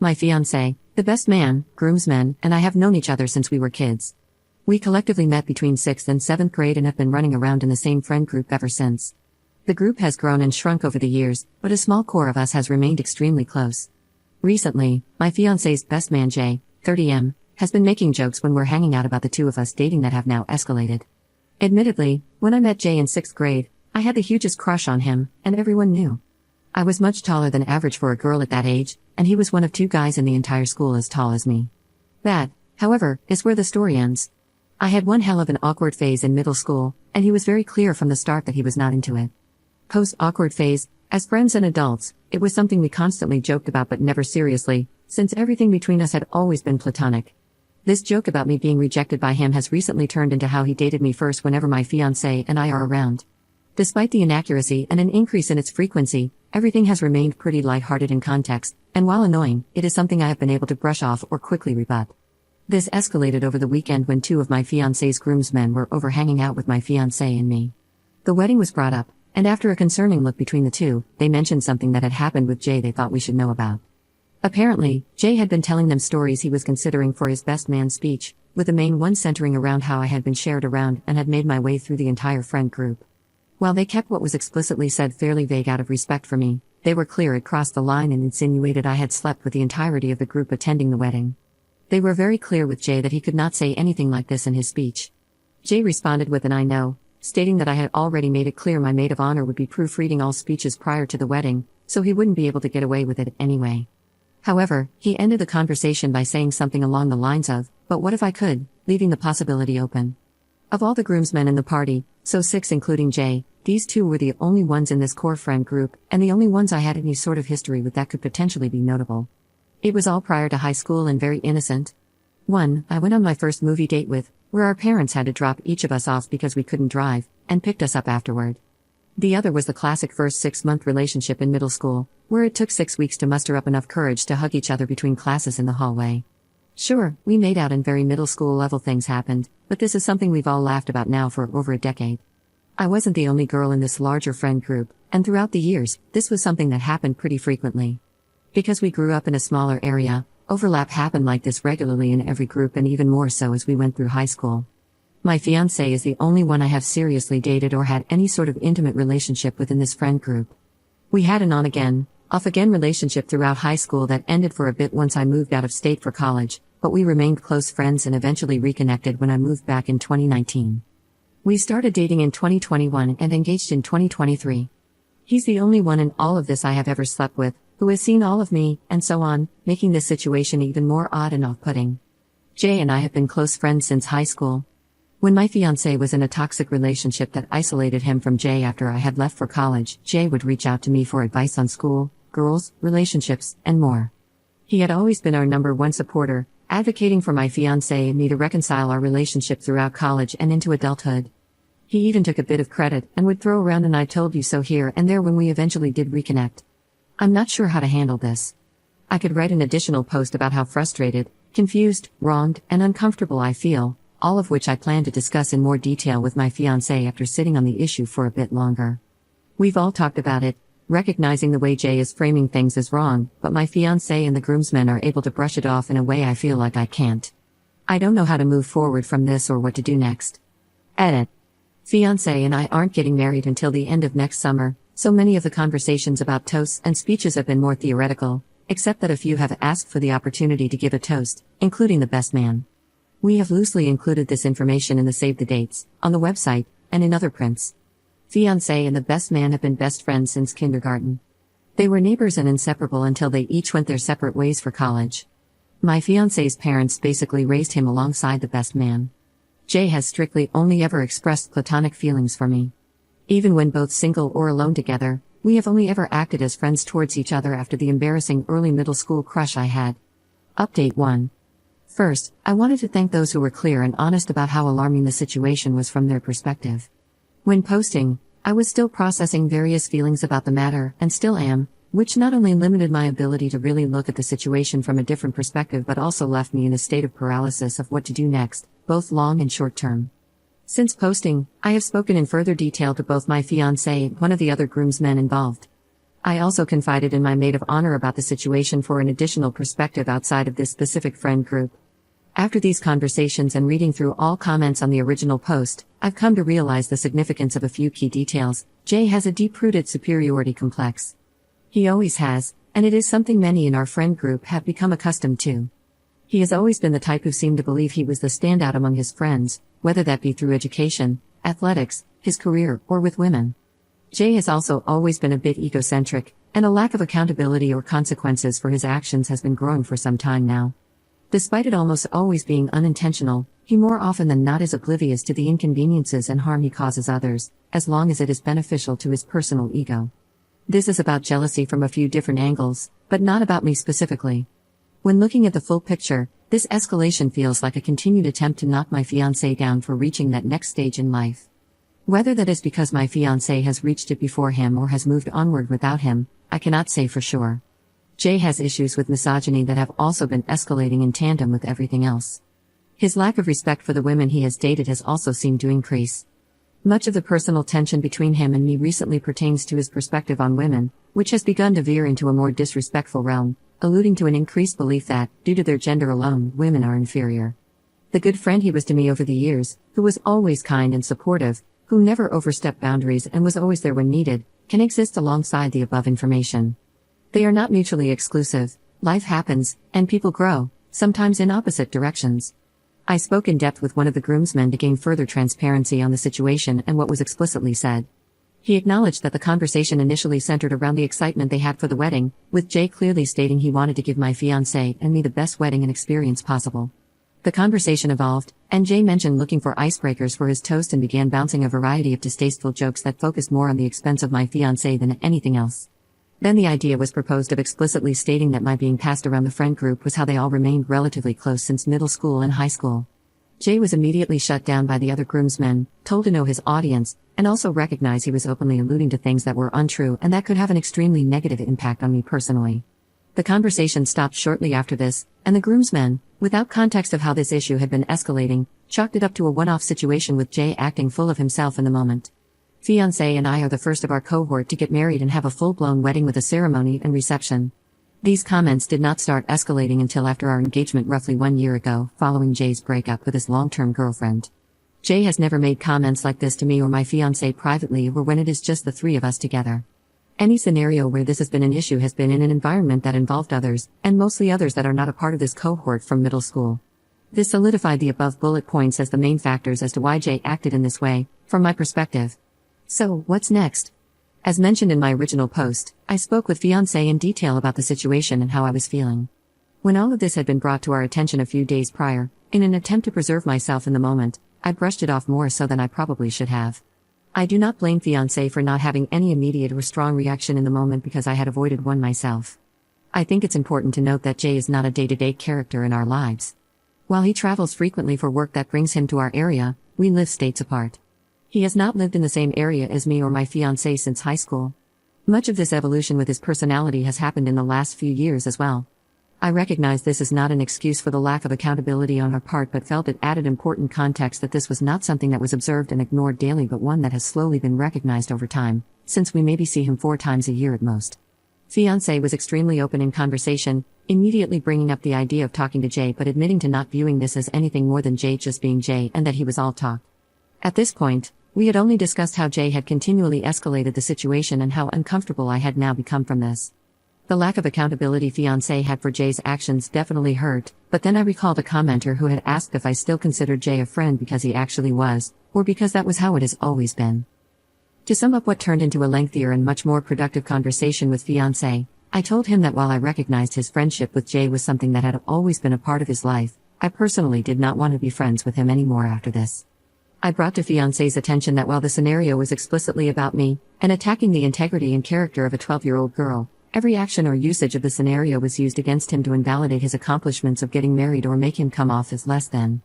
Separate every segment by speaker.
Speaker 1: My fiancé, the best man, groomsmen, and I have known each other since we were kids. We collectively met between 6th and 7th grade and have been running around in the same friend group ever since. The group has grown and shrunk over the years, but a small core of us has remained extremely close. Recently, my fiancé's best man Jay, 30M, has been making jokes when we're hanging out about the two of us dating that have now escalated. Admittedly, when I met Jay in 6th grade, I had the hugest crush on him, and everyone knew. I was much taller than average for a girl at that age, and he was one of 2 guys in the entire school as tall as me. That, however, is where the story ends. I had one hell of an awkward phase in middle school, and he was very clear from the start that he was not into it. Post-awkward phase, as friends and adults, it was something we constantly joked about but never seriously, since everything between us had always been platonic. This joke about me being rejected by him has recently turned into how he dated me first whenever my fiancé and I are around. Despite the inaccuracy and an increase in its frequency, everything has remained pretty lighthearted in context, and while annoying, it is something I have been able to brush off or quickly rebut. This escalated over the weekend when 2 of my fiancé's groomsmen were over hanging out with my fiancé and me. The wedding was brought up, and after a concerning look between the two, they mentioned something that had happened with Jay they thought we should know about. Apparently, Jay had been telling them stories he was considering for his best man speech, with the main one centering around how I had been shared around and had made my way through the entire friend group. While they kept what was explicitly said fairly vague out of respect for me, they were clear it crossed the line and insinuated I had slept with the entirety of the group attending the wedding. They were very clear with Jay that he could not say anything like this in his speech. Jay responded with an I know, stating that I had already made it clear my maid of honor would be proofreading all speeches prior to the wedding, so he wouldn't be able to get away with it anyway. However, he ended the conversation by saying something along the lines of, "But what if I could," leaving the possibility open. Of all the groomsmen in the party, so 6 including Jay, these 2 were the only ones in this core friend group, and the only ones I had any sort of history with that could potentially be notable. It was all prior to high school and very innocent. One, I went on my first movie date with, where our parents had to drop each of us off because we couldn't drive, and picked us up afterward. The other was the classic first 6-month relationship in middle school, where it took 6 weeks to muster up enough courage to hug each other between classes in the hallway. Sure, we made out and very middle school level things happened, but this is something we've all laughed about now for over a decade. I wasn't the only girl in this larger friend group, and throughout the years, this was something that happened pretty frequently. Because we grew up in a smaller area, overlap happened like this regularly in every group and even more so as we went through high school. My fiancé is the only one I have seriously dated or had any sort of intimate relationship with in this friend group. We had an on-again, off-again relationship throughout high school that ended for a bit once I moved out of state for college, but we remained close friends and eventually reconnected when I moved back in 2019. We started dating in 2021 and engaged in 2023. He's the only one in all of this I have ever slept with, who has seen all of me, and so on, making this situation even more odd and off-putting. Jay and I have been close friends since high school. When my fiancé was in a toxic relationship that isolated him from Jay after I had left for college, Jay would reach out to me for advice on school, girls, relationships, and more. He had always been our number one supporter, advocating for my fiancé and me to reconcile our relationship throughout college and into adulthood. He even took a bit of credit and would throw around an "I told you so" here and there when we eventually did reconnect. I'm not sure how to handle this. I could write an additional post about how frustrated, confused, wronged, and uncomfortable I feel, all of which I plan to discuss in more detail with my fiancé after sitting on the issue for a bit longer. We've all talked about it, recognizing the way Jay is framing things as wrong, but my fiancé and the groomsmen are able to brush it off in a way I feel like I can't. I don't know how to move forward from this or what to do next. Edit. Fiancé and I aren't getting married until the end of next summer, so many of the conversations about toasts and speeches have been more theoretical, except that a few have asked for the opportunity to give a toast, including the best man. We have loosely included this information in the Save the Dates, on the website, and in other prints. Fiancé and the best man have been best friends since kindergarten. They were neighbors and inseparable until they each went their separate ways for college. My fiancé's parents basically raised him alongside the best man. Jay has strictly only ever expressed platonic feelings for me. Even when both single or alone together, we have only ever acted as friends towards each other after the embarrassing early middle school crush I had. Update 1. First, I wanted to thank those who were clear and honest about how alarming the situation was from their perspective. When posting, I was still processing various feelings about the matter, and still am, which not only limited my ability to really look at the situation from a different perspective but also left me in a state of paralysis of what to do next, both long and short term. Since posting, I have spoken in further detail to both my fiancé and one of the other groomsmen involved. I also confided in my maid of honor about the situation for an additional perspective outside of this specific friend group. After these conversations and reading through all comments on the original post, I've come to realize the significance of a few key details. Jay has a deep-rooted superiority complex. He always has, and it is something many in our friend group have become accustomed to. He has always been the type who seemed to believe he was the standout among his friends, whether that be through education, athletics, his career, or with women. Jay has also always been a bit egocentric, and a lack of accountability or consequences for his actions has been growing for some time now. Despite it almost always being unintentional, he more often than not is oblivious to the inconveniences and harm he causes others, as long as it is beneficial to his personal ego. This is about jealousy from a few different angles, but not about me specifically. When looking at the full picture, this escalation feels like a continued attempt to knock my fiancé down for reaching that next stage in life. Whether that is because my fiancé has reached it before him or has moved onward without him, I cannot say for sure. Jay has issues with misogyny that have also been escalating in tandem with everything else. His lack of respect for the women he has dated has also seemed to increase. Much of the personal tension between him and me recently pertains to his perspective on women, which has begun to veer into a more disrespectful realm, alluding to an increased belief that, due to their gender alone, women are inferior. The good friend he was to me over the years, who was always kind and supportive, who never overstepped boundaries and was always there when needed, can exist alongside the above information. They are not mutually exclusive. Life happens, and people grow, sometimes in opposite directions. I spoke in depth with one of the groomsmen to gain further transparency on the situation and what was explicitly said. He acknowledged that the conversation initially centered around the excitement they had for the wedding, with Jay clearly stating he wanted to give my fiancé and me the best wedding and experience possible. The conversation evolved, and Jay mentioned looking for icebreakers for his toast and began bouncing a variety of distasteful jokes that focused more on the expense of my fiancé than anything else. Then the idea was proposed of explicitly stating that my being passed around the friend group was how they all remained relatively close since middle school and high school. Jay was immediately shut down by the other groomsmen, told to know his audience, and also recognized he was openly alluding to things that were untrue and that could have an extremely negative impact on me personally. The conversation stopped shortly after this, and the groomsmen, without context of how this issue had been escalating, chalked it up to a one-off situation with Jay acting full of himself in the moment. Fiancé and I are the first of our cohort to get married and have a full-blown wedding with a ceremony and reception. These comments did not start escalating until after our engagement roughly 1 year ago, following Jay's breakup with his long-term girlfriend. Jay has never made comments like this to me or my fiancé privately or when it is just the three of us together. Any scenario where this has been an issue has been in an environment that involved others, and mostly others that are not a part of this cohort from middle school. This solidified the above bullet points as the main factors as to why Jay acted in this way, from my perspective. So, what's next? As mentioned in my original post, I spoke with fiancé in detail about the situation and how I was feeling. When all of this had been brought to our attention a few days prior, in an attempt to preserve myself in the moment, I brushed it off more so than I probably should have. I do not blame fiancé for not having any immediate or strong reaction in the moment because I had avoided one myself. I think it's important to note that Jay is not a day-to-day character in our lives. While he travels frequently for work that brings him to our area, we live states apart. He has not lived in the same area as me or my fiancé since high school. Much of this evolution with his personality has happened in the last few years as well. I recognize this is not an excuse for the lack of accountability on our part but felt it added important context that this was not something that was observed and ignored daily but one that has slowly been recognized over time, since we maybe see him 4 times a year at most. Fiancé was extremely open in conversation, immediately bringing up the idea of talking to Jay but admitting to not viewing this as anything more than Jay just being Jay and that he was all talk. At this point, we had only discussed how Jay had continually escalated the situation and how uncomfortable I had now become from this. The lack of accountability fiancé had for Jay's actions definitely hurt, but then I recalled a commenter who had asked if I still considered Jay a friend because he actually was, or because that was how it has always been. To sum up what turned into a lengthier and much more productive conversation with fiancé, I told him that while I recognized his friendship with Jay was something that had always been a part of his life, I personally did not want to be friends with him anymore after this. I brought to fiancé's attention that while the scenario was explicitly about me, and attacking the integrity and character of a 12-year-old girl, every action or usage of the scenario was used against him to invalidate his accomplishments of getting married or make him come off as less than.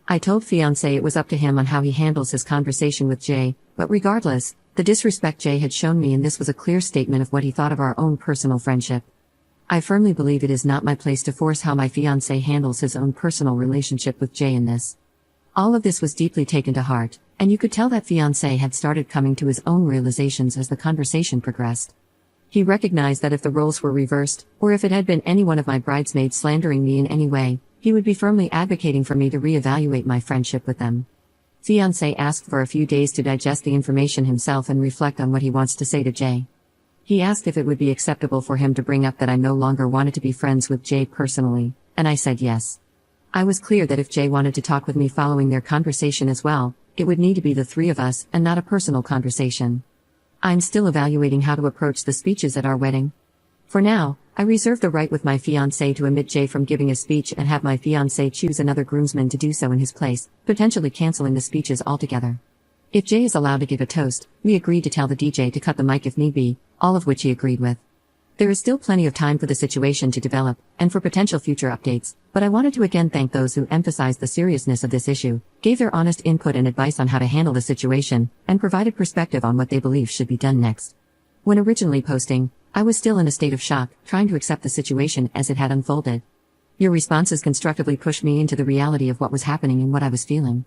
Speaker 1: I told fiancé it was up to him on how he handles his conversation with Jay, but regardless, the disrespect Jay had shown me in this was a clear statement of what he thought of our own personal friendship. I firmly believe it is not my place to force how my fiancé handles his own personal relationship with Jay in this. All of this was deeply taken to heart, and you could tell that fiancé had started coming to his own realizations as the conversation progressed. He recognized that if the roles were reversed, or if it had been any one of my bridesmaids slandering me in any way, he would be firmly advocating for me to reevaluate my friendship with them. Fiancé asked for a few days to digest the information himself and reflect on what he wants to say to Jay. He asked if it would be acceptable for him to bring up that I no longer wanted to be friends with Jay personally, and I said yes. I was clear that if Jay wanted to talk with me following their conversation as well, it would need to be the three of us and not a personal conversation. I'm still evaluating how to approach the speeches at our wedding. For now, I reserve the right with my fiancé to omit Jay from giving a speech and have my fiancé choose another groomsman to do so in his place, potentially canceling the speeches altogether. If Jay is allowed to give a toast, we agreed to tell the DJ to cut the mic if need be, all of which he agreed with. There is still plenty of time for the situation to develop, and for potential future updates, but I wanted to again thank those who emphasized the seriousness of this issue, gave their honest input and advice on how to handle the situation, and provided perspective on what they believe should be done next. When originally posting, I was still in a state of shock, trying to accept the situation as it had unfolded. Your responses constructively pushed me into the reality of what was happening and what I was feeling.